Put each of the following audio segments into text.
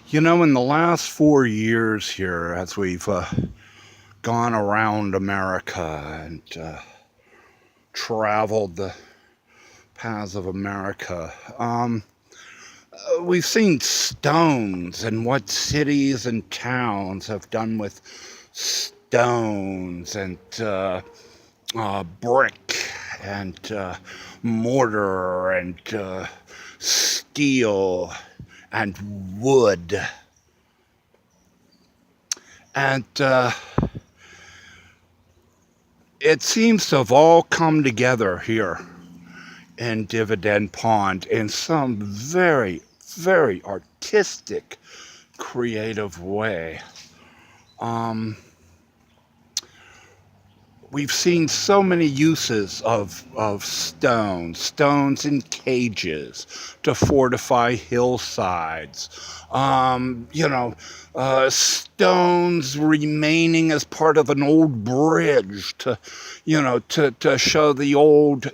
You know, in the last 4 years here, as we've gone around America and traveled the paths of America, we've seen stones and what cities and towns have done with stones and brick and mortar and steel and wood. And it seems to have all come together here in Dividend Pond in some very, very artistic, creative way. Um, we've seen so many uses of stones in cages to fortify hillsides. Stones remaining as part of an old bridge to show the old,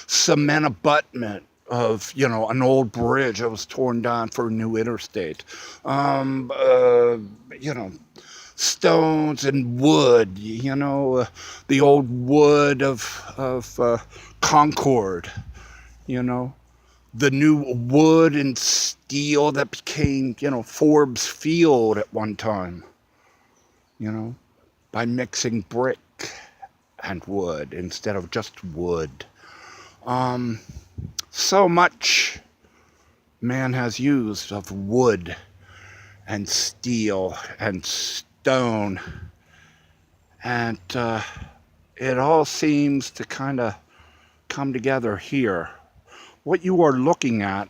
cement abutment of, an old bridge that was torn down for a new interstate. Um, uh, you know, Stones and wood, the old wood of Concord, you know, the new wood and steel that became, Forbes Field at one time, you know, by mixing brick and wood instead of just wood. Um, so much man has used of wood and steel and stone, and it all seems to kind of come together here. What you are looking at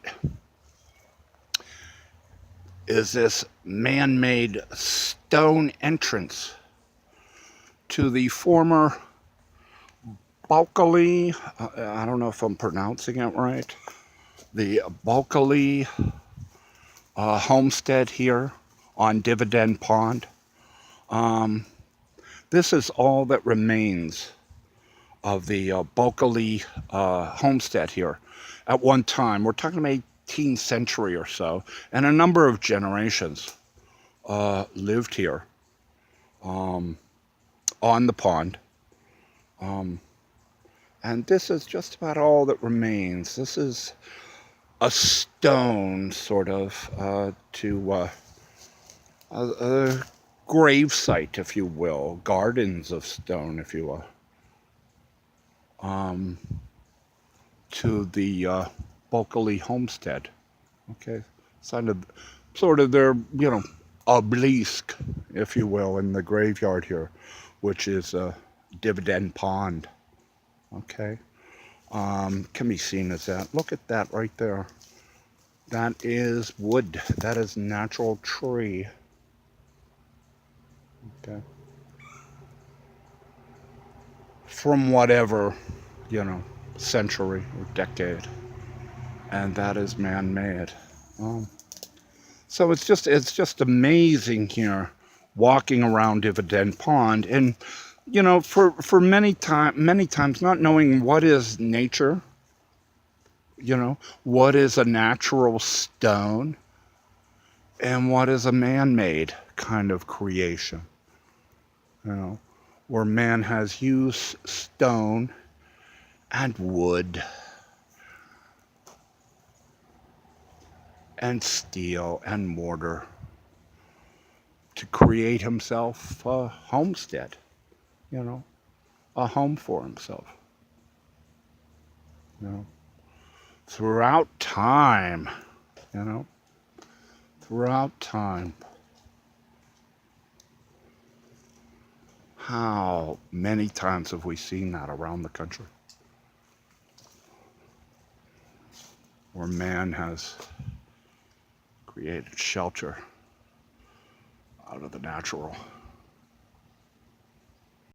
is this man-made stone entrance to the former Bulkley, I don't know if I'm pronouncing it right, the Bulkley homestead here on Dividend Pond. This is all that remains of the Bulkley homestead here. At one time, we're talking about 18th century or so, and a number of generations lived here on the pond. And this is just about all that remains. This is a stone, sort of, to a grave site, if you will, gardens of stone, if you will, to the Bulkley homestead. Okay, sort of their, obelisk, if you will, in the graveyard here, which is Dividend Pond. Okay, can be seen as that. Look at that right there. That is wood. That is natural tree. Okay. From whatever, century or decade, and that is man-made. So it's just amazing here, walking around Dividend Pond, and for many times not knowing what is nature, what is a natural stone, and what is a man-made kind of creation, where man has used stone and wood and steel and mortar to create himself a homestead, a home for himself. Throughout time, throughout time. How many times have we seen that around the country? Where man has created shelter out of the natural.